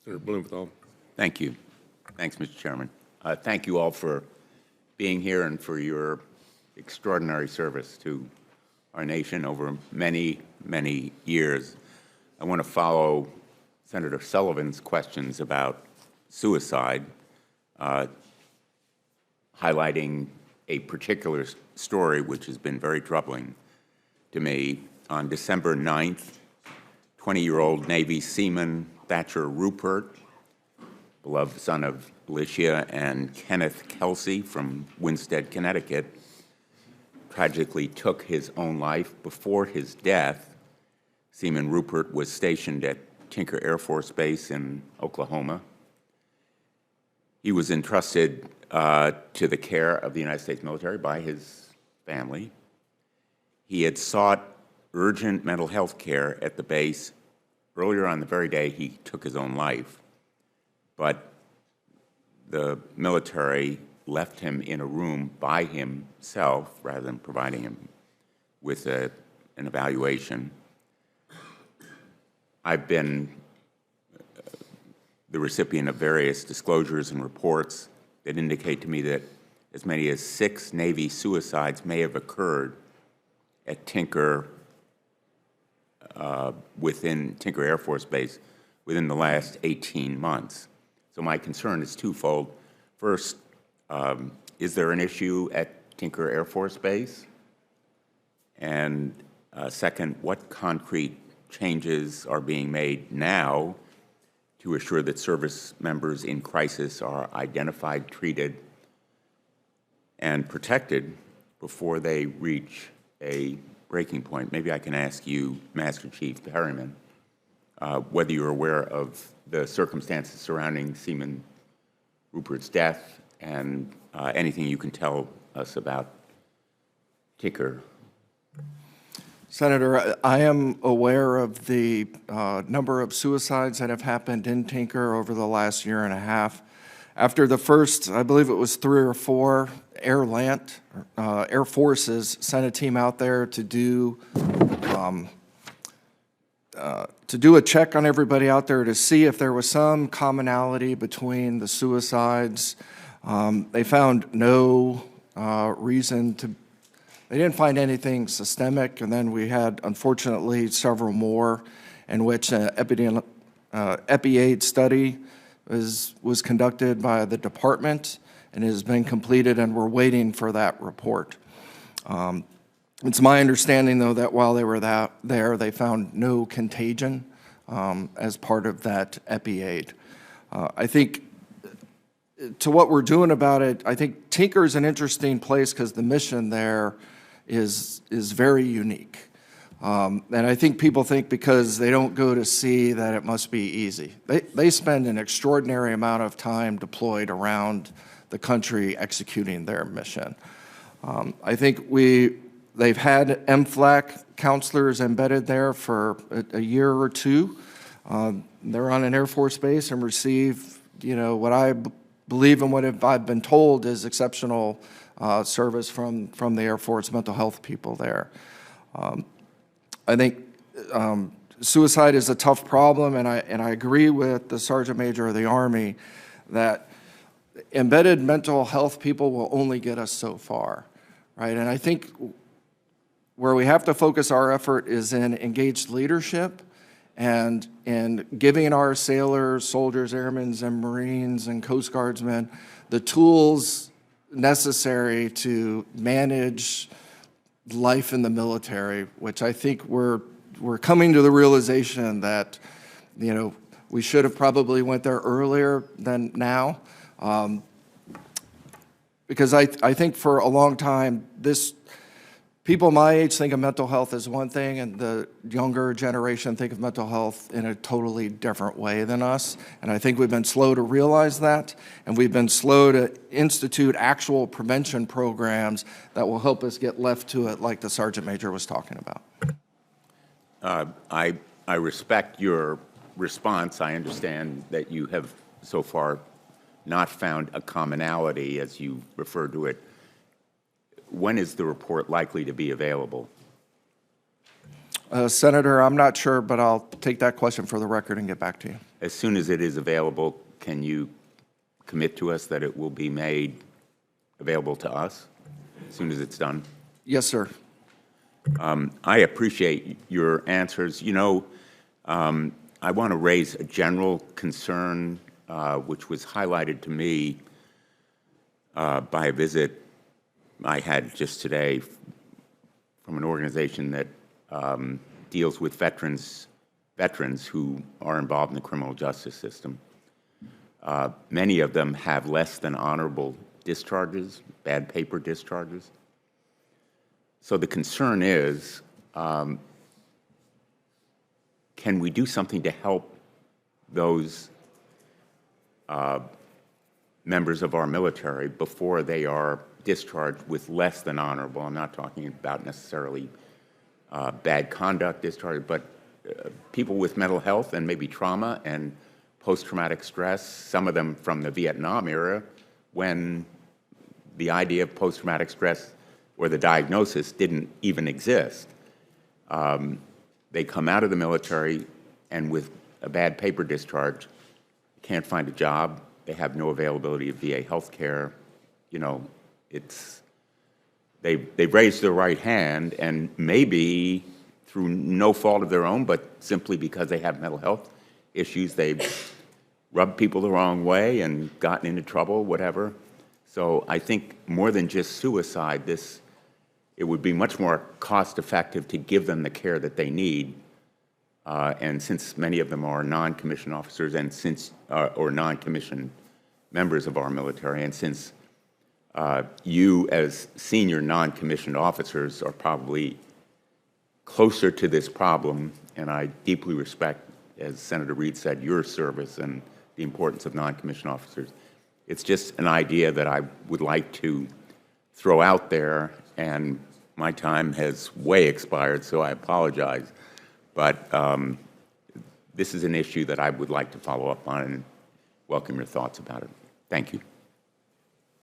Senator Blumenthal. Thank you. Thanks, Mr. Chairman. Thank you all for being here and for your extraordinary service to our nation over many, many years. I want to follow Senator Sullivan's questions about suicide, highlighting a particular story which has been very troubling to me. On December 9th, 20-year-old Navy seaman Thatcher Rupert, beloved son of Alicia and Kenneth Kelsey from Winstead, Connecticut, tragically took his own life. Before his death, Seaman Rupert was stationed at Tinker Air Force Base in Oklahoma. He was entrusted to the care of the United States military by his family. He had sought urgent mental health care at the base earlier on the very day he took his own life, but the military left him in a room by himself rather than providing him with an evaluation. I've been the recipient of various disclosures and reports that indicate to me that as many as 6 Navy suicides may have occurred at Tinker, within Tinker Air Force Base within the last 18 months. So my concern is twofold. First, is there an issue at Tinker Air Force Base? And second, what concrete changes are being made now to assure that service members in crisis are identified, treated, and protected before they reach a breaking point? Maybe I can ask you, Master Chief Perryman, whether you're aware of the circumstances surrounding Seaman Rupert's death and anything you can tell us about Tinker. Senator, I am aware of the number of suicides that have happened in Tinker over the last year and a half. After the first, I believe it was 3 or 4, Air Forces sent a team out there to do a check on everybody out there to see if there was some commonality between the suicides. They found no reason to. They didn't find anything systemic, and then we had, unfortunately, several more in which an EpiAid study was conducted by the department and has been completed, and we're waiting for that report. It's my understanding, though, that while they were there, they found no contagion as part of that EpiAid. I think to what we're doing about it, I think Tinker is an interesting place because the mission there is very unique. And I think people think because they don't go to sea that it must be easy. They spend an extraordinary amount of time deployed around the country executing their mission. I think they've had MFLAC counselors embedded there for a year or two. They're on an Air Force base and receive, what I believe and what I've been told is exceptional service from the Air Force mental health people there. I think suicide is a tough problem, and I agree with the Sergeant Major of the Army that embedded mental health people will only get us so far, right? And I think where we have to focus our effort is in engaged leadership and in giving our sailors, soldiers, airmen, and Marines and Coast Guardsmen the tools necessary to manage life in the military, which I think we're coming to the realization that, we should have probably went there earlier than now. Because I think for a long time, people my age think of mental health as one thing, and the younger generation think of mental health in a totally different way than us. And I think we've been slow to realize that, and we've been slow to institute actual prevention programs that will help us get left to it, like the Sergeant Major was talking about. I respect your response. I understand that you have so far not found a commonality, as you refer to it. When is the report likely to be available? Senator, I'm not sure, but I'll take that question for the record and get back to you. as soon as it is available, can you commit to us that it will be made available to us as soon as it's done? Yes, sir. I appreciate your answers. You know, I want to raise a general concern which was highlighted to me by a visit I had just today from an organization that deals with veterans who are involved in the criminal justice system. Many of them have less than honorable discharges, bad paper discharges. So the concern is, can we do something to help those members of our military before they are discharged with less than honorable? I'm not talking about necessarily bad conduct discharge, but people with mental health and maybe trauma and post-traumatic stress, some of them from the Vietnam era, when the idea of post-traumatic stress or the diagnosis didn't even exist. They come out of the military and with a bad paper discharge, can't find a job, they have no availability of VA health care. You know, they've raised their right hand, and maybe through no fault of their own, but simply because they have mental health issues, they've rubbed people the wrong way and gotten into trouble, whatever. So I think more than just suicide, it would be much more cost-effective to give them the care that they need. And since many of them are non-commissioned officers and or non-commissioned members of our military, and since you as senior non-commissioned officers are probably closer to this problem, and I deeply respect, as Senator Reid said, your service and the importance of non-commissioned officers. It's just an idea that I would like to throw out there, and my time has way expired, so I apologize. But this is an issue that I would like to follow up on and welcome your thoughts about it. Thank you.